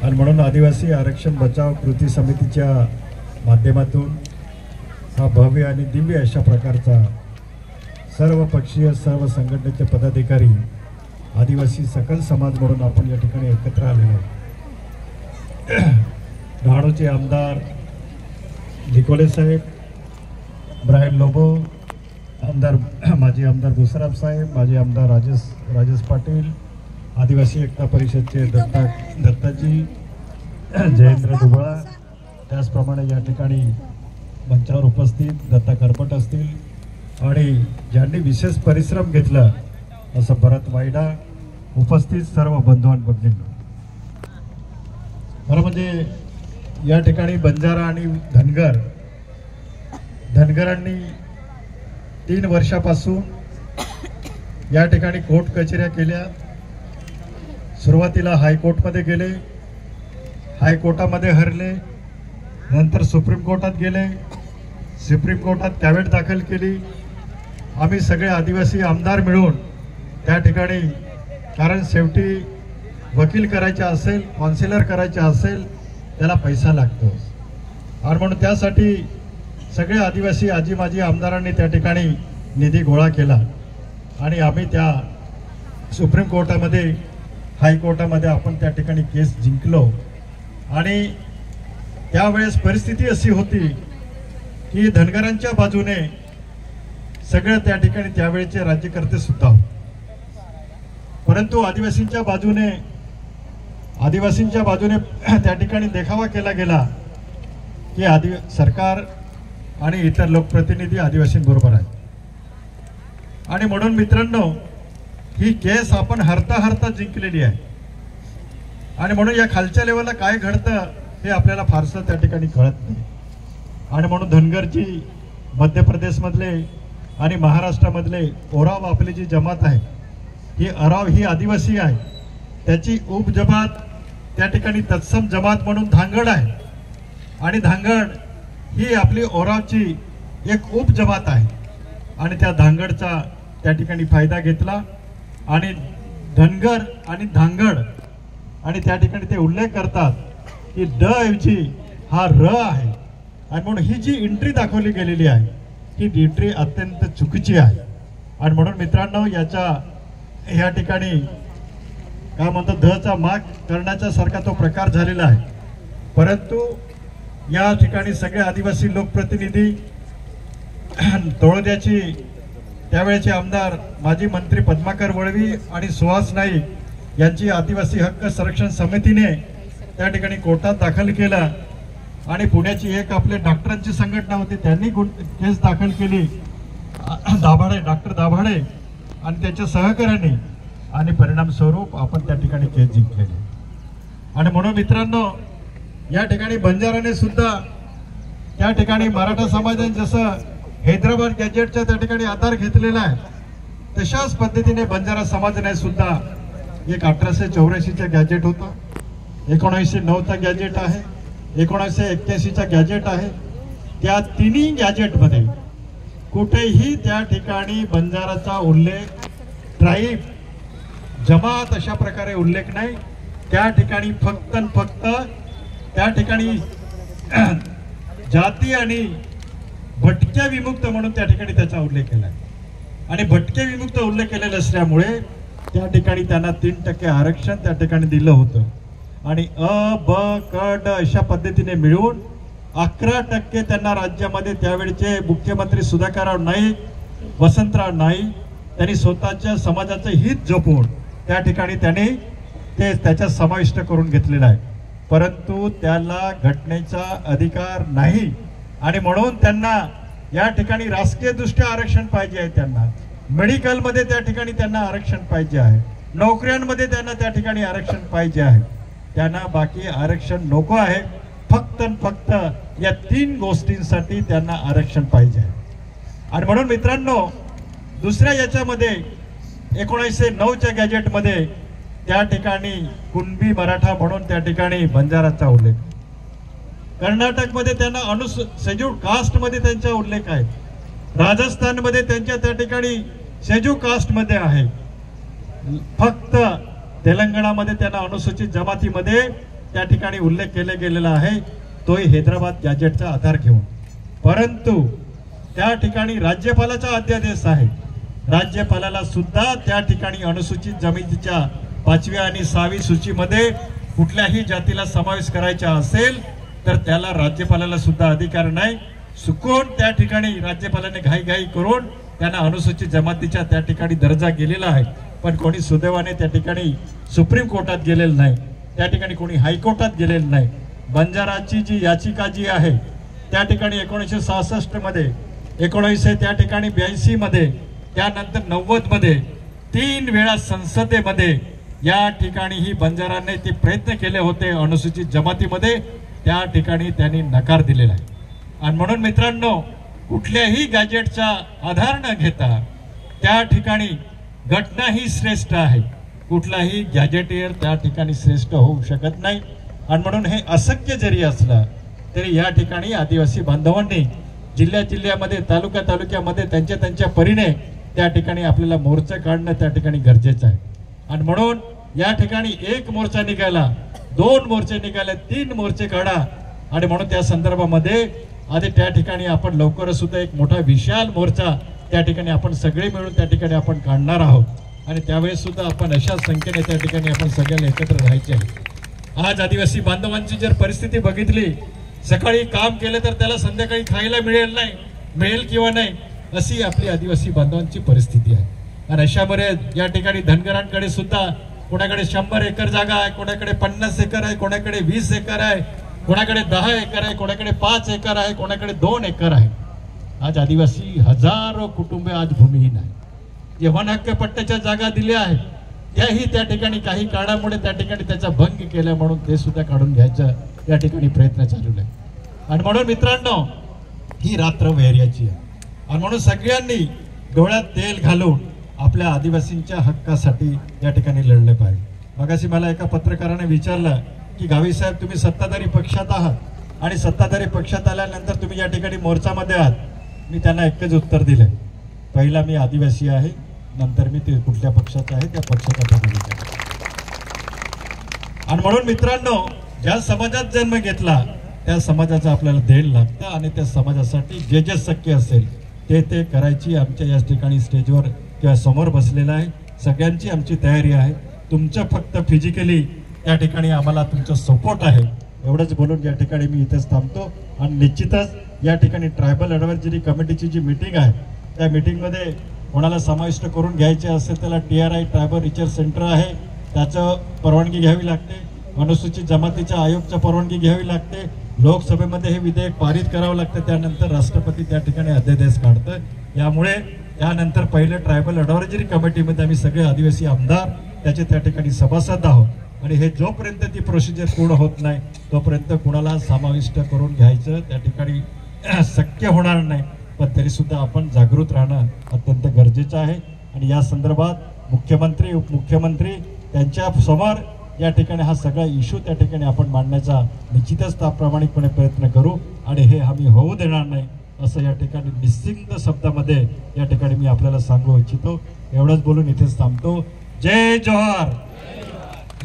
आणि म्हणून आदिवासी आरक्षण बचाव कृती समितीच्या माध्यमातून हा भव्य आणि दिव्य अशा प्रकारचा सर्व पक्षीय सर्व संघटनेचे पदाधिकारी आदिवासी सकल समाज म्हणून आपण या ठिकाणी एकत्र आलेलो आहोत। डहाणूचे आमदार निकोले साहेब, ब्रायन लोबो, आमदार माजी आमदार भुसराम साहेब, माजी आमदार राजेश पाटील, आदिवासी एकता परिषदचे दत्ताजी, जयेंद्र दुबळा, त्याचप्रमाणे या ठिकाणी मंचावर उपस्थित दत्ता करपट असतील आणि ज्यांनी विशेष परिश्रम घेतला असं भरत वायडा, उपस्थित सर्व बंधू आणि भगिनींनो, खरं म्हणजे या ठिकाणी बंजारा आणि धनगरांनी 3 वर्षापासून या ठिकाणी कोर्ट कचेऱ्या केल्या। सुरुवातीला हायकोर्टमध्ये गेले, हायकोर्टामध्ये हरले, नंतर सुप्रीम कोर्टात गेले, सुप्रीम कोर्टात कॅव्हेट दाखल केली। आम्ही सगळे आदिवासी आमदार मिळून त्या ठिकाणी, कारण शेवटी वकील करायचे असेल, काउन्सिलर करायचे असेल त्याला पैसा लागतो आणि म्हणून त्यासाठी सगळे आदिवासी आजी माजी आमदारांनी त्या ठिकाणी निधी गोळा केला आणि आम्ही त्या सुप्रीम कोर्टामध्ये हायकोर्टामध्ये आपण त्या ठिकाणी केस जिंकलो। आणि त्यावेळेस परिस्थिती अशी होती की धनगरांच्या बाजूने सगळे त्या ठिकाणी त्यावेळेचे राज्यकर्ते सुद्धा होते, परंतु आदिवासींच्या बाजूने त्या ठिकाणी देखावा केला गेला की सरकार आणि इतर लोकप्रतिनिधी आदिवासींबरोबर आहेत। आणि म्हणून मित्रांनो, ही केस आपण हरता जिंकलेली आहे आणि म्हणून या खालच्या लेवलला काय घडतं हे आपल्याला फारसं त्या ठिकाणी कळत नाही। आणि म्हणून धनगरची मध्य प्रदेशमधले आणि महाराष्ट्रामधले ओराव आपली जी जमात आहे, ही ओराव ही आदिवासी आहे, त्याची उपजमात त्या ठिकाणी तत्सम जमात म्हणून धांगड आहे आणि धांगड ही आपली ओरावची एक उपजमात आहे आणि त्या धांगडचा त्या ठिकाणी फायदा घेतला आणि धनगर आणि धांगड आणि त्या ठिकाणी ते उल्लेख करतात की ड ऐवजी हा र आहे आणि म्हणून ही जी एंट्री दाखवली गेलेली आहे ही एंट्री अत्यंत चुकीची आहे। आणि म्हणून मित्रांनो, या ठिकाणी काय म्हणतो धचा माग करण्याचा सारखा तो प्रकार झालेला आहे, परंतु या ठिकाणी सगळे आदिवासी लोकप्रतिनिधी, तळोद्याची त्यावेळेचे आमदार माजी मंत्री पद्माकर वळवी आणि सुहास नाईक यांची आदिवासी हक्क संरक्षण समितीने त्या ठिकाणी कोर्टात दाखल केला आणि पुण्याची एक आपले डॉक्टरांची संघटना होती, त्यांनी केस दाखल केली, डॉक्टर दाभाडे आणि त्याच्या सहकार्याने, आणि परिणाम स्वरूप आपण त्या ठिकाणी केस जिंकलेली। आणि म्हणून मित्रांनो, या ठिकाणी बंजाराने सुद्धा त्या ठिकाणी मराठा समाजाने जसं हैदराबाद गॅजेटच्या त्या ठिकाणी आधार घेतलेला आहे, तशाच पद्धतीने बंजारा समाजाने सुद्धा एक 1884चा गॅजेट होता, 1909चा गॅजेट आहे, 1981चा गॅजेट आहे। त्या तिन्ही गॅजेटमध्ये कुठेही त्या ठिकाणी बंजाराचा उल्लेख, ट्राईब, जमात अशा प्रकारे उल्लेख नाही। त्या ठिकाणी फक्त त्या ठिकाणी जाती आणि भटक्या विमुक्त म्हणून त्या ठिकाणी त्याचा उल्लेख केला आणि भटके विमुक्त उल्लेख केलेला असल्यामुळे त्या ठिकाणी त्यांना 3% आरक्षण त्या ठिकाणी दिलं होतं आणि अ ब क ड अशा पद्धतीने मिळून 11% त्यांना राज्यामध्ये त्यावेळेचे मुख्यमंत्री सुधाकरराव नाईक, वसंतराव नाईक त्यांनी स्वतःच्या समाजाचं हित जपून त्या ठिकाणी त्यांनी ते त्याच्यात समाविष्ट करून घेतलेला आहे, परंतु त्याला घटनेचा अधिकार नाही आणि म्हणून त्यांना या ठिकाणी राजकीय दृष्ट्या आरक्षण पाहिजे आहे, त्यांना मेडिकलमध्ये त्या ठिकाणी त्यांना आरक्षण पाहिजे आहे, नोकऱ्यांमध्ये त्यांना त्या ठिकाणी आरक्षण पाहिजे आहे, त्यांना बाकी आरक्षण नको आहे। फक्त या 3 गोष्टींसाठी त्यांना आरक्षण पाहिजे आहे। आणि म्हणून मित्रांनो, दुसऱ्या याच्यामध्ये 1909च्या गॅजेटमध्ये त्या ठिकाणी कुणबी मराठा म्हणून त्या ठिकाणी बंजाराचा उल्लेख, कर्नाटकमध्ये त्यांना शेड्यूल कास्ट मध्ये त्यांचा उल्लेख आहे, राजस्थानमध्ये त्यांच्या त्या ठिकाणी शेड्यूल कास्ट मध्ये आहे, फक्त तेलंगणामध्ये त्यांना अनुसूचित जमातीमध्ये त्या ठिकाणी उल्लेख केले गेलेला आहे, तोही हैदराबाद गॅजेटचा आधार घेऊन. परंतु त्या ठिकाणी राज्यपालाचा अध्यादेश आहे. राज्यपालाला सुद्धा त्या ठिकाणी अनुसूचित जमातीच्या 5वी आणि 6वी सूचीमध्ये कुठल्याही जातीला समावेश करायचा असेल तर त्याला राज्यपालाला सुद्धा अधिकार नाही. चुकून त्या ठिकाणी राज्यपालाने घाईघाई करून त्यांना अनुसूचित जमातीच्या त्या ठिकाणी दर्जा गेलेला आहे, पण कोणी सुदैवाने त्या ठिकाणी सुप्रीम कोर्टात गेलेलं नाही, त्या ठिकाणी कोणी हायकोर्टात गेलेलं नाही. बंजाराची जी याचिका जी आहे त्या ठिकाणी 1966 मध्ये, 19 त्या ठिकाणी 82 मध्ये, त्यानंतर 90 मध्ये 3 वेळा संसदेमध्ये या ठिकाणी ही बंजारांनी ते प्रयत्न केले होते अनुसूचित जमातीमध्ये, त्या ठिकाणी त्यांनी नकार दिलेला आहे. आणि म्हणून मित्रांनो, कुठल्याही गॅजेटचा आधार न घेता त्या ठिकाणी घटना ही श्रेष्ठ आहे. कुठलाही गॅजेटियर त्या ठिकाणी श्रेष्ठ होऊ शकत नाही. आणि म्हणून हे अशक्य जरी असलं तरी या ठिकाणी आदिवासी बांधवांनी जिल्ह्यामध्ये, तालुक्यामध्ये त्यांच्या परीने त्या ठिकाणी आपल्याला मोर्चा काढणं त्या ठिकाणी गरजेचं आहे. आणि म्हणून या ठिकाणी 1 मोर्चा निघाला, 2 मोर्चे निघाले, 3 मोर्चे काढा. आणि म्हणून त्या संदर्भामध्ये आधी त्या ठिकाणी आपण लवकरच सुद्धा एक मोठा विशाल मोर्चा त्या ठिकाणी आपण सगळे मिळून त्या ठिकाणी आपण काढणार आहोत. आणि त्यावेळेस सुद्धा आपण अशा संख्येने त्या ठिकाणी आपण सगळ्यांना एकत्र राहायचे आहे. आज आदिवासी बांधवांची जर परिस्थिती बघितली, सकाळी काम केलं तर त्याला संध्याकाळी खायला मिळेल किंवा नाही, अशी आपली आदिवासी बांधवांची परिस्थिती आहे. आणि अशामुळे या ठिकाणी धनगरांकडे सुद्धा कोणाकडे 100 एकर जागा आहे, कोणाकडे 50 एकर आहे, कोणाकडे 20 एकर आहे, कोणाकडे 10 एकर आहे, कोणाकडे 5 एकर आहे, कोणाकडे 2 एकर आहे. आज आदिवासी हजारो कुटुंबे आज भूमिहीन आहे. जे वन हक्क पट्ट्याच्या जागा दिल्या आहेत त्याही त्या ठिकाणी काही कारणामुळे त्या ठिकाणी त्याचा भंग केला, म्हणून ते सुद्धा काढून घ्यायचं त्या ठिकाणी प्रयत्न चालू आहे. आणि म्हणून मित्रांनो, ही रात्र वैर्याची आहे. आणि म्हणून सगळ्यांनी डोळ्यात तेल घालून आपल्या आदिवासींच्या हक्कासाठी या ठिकाणी लढले पाहिजे. मगाशी मला एका पत्रकाराने विचारलं की गावी साहेब, तुम्ही सत्ताधारी पक्षात आहात आणि सत्ताधारी पक्षात आल्यानंतर तुम्ही या ठिकाणी मोर्चामध्ये आहात. मी त्यांना एकच उत्तर दिलं, पहिला मी आदिवासी आहे, नंतर मी ते कुठल्या पक्षाचा आहे त्या पक्षाचा प्रतिनिधी आहे. आणि म्हणून मित्रांनो, ज्या समाजात जन्म घेतला त्या समाजाचं आपल्याला देण लागतं आणि त्या समाजासाठी जे जे शक्य असेल ते करायची आमच्या या ठिकाणी स्टेजवर किंवा समोर बसलेला आहे. सगळ्यांची आमची तयारी आहे. तुमचं फक्त फिजिकली त्या ठिकाणी आम्हाला तुमचा सपोर्ट आहे. एवढंच बोलून या ठिकाणी मी इथेच थांबतो. आणि निश्चितच या ठिकाणी ट्रायबल ॲडव्हायझरी कमिटीची जी मीटिंग आहे त्या मीटिंगमध्ये कोणाला समाविष्ट करून घ्यायचे असेल त्याला TRI ट्रायबल रिसर्च सेंटर आहे, त्याचं परवानगी घ्यावी लागते. अनुसूचित जमातीच्या आयोगची परवानगी घ्यावी लागते. लोकसभेमध्ये हे विधेयक पारित करावं लागतं. त्यानंतर राष्ट्रपती त्या ठिकाणी अध्यादेश काढतं. यामुळे त्यानंतर पहिले ट्रायबल ॲडव्हायझरी कमिटीमध्ये आम्ही सगळे आदिवासी आमदार त्याचे त्या ठिकाणी सभासद आहोत. आणि हे जोपर्यंत ती प्रोसिजर पूर्ण होत नाही तोपर्यंत कुणाला समाविष्ट करून घ्यायचं त्या ठिकाणी शक्य होणार नाही. पण तरी सुद्धा आपण जागृत राहणं अत्यंत गरजेचं आहे. आणि या संदर्भात मुख्यमंत्री, उपमुख्यमंत्री त्यांच्या समोर या ठिकाणी हा सगळा इश्यू त्या ठिकाणी आपण मांडण्याचा निश्चितच प्रामाणिकपणे प्रयत्न करू. आणि हे आम्ही होऊ देणार नाही असं या ठिकाणी निश्चित शब्दामध्ये या ठिकाणी मी आपल्याला सांगू इच्छितो. एवढंच बोलून इथेच थांबतो. जय जोहार.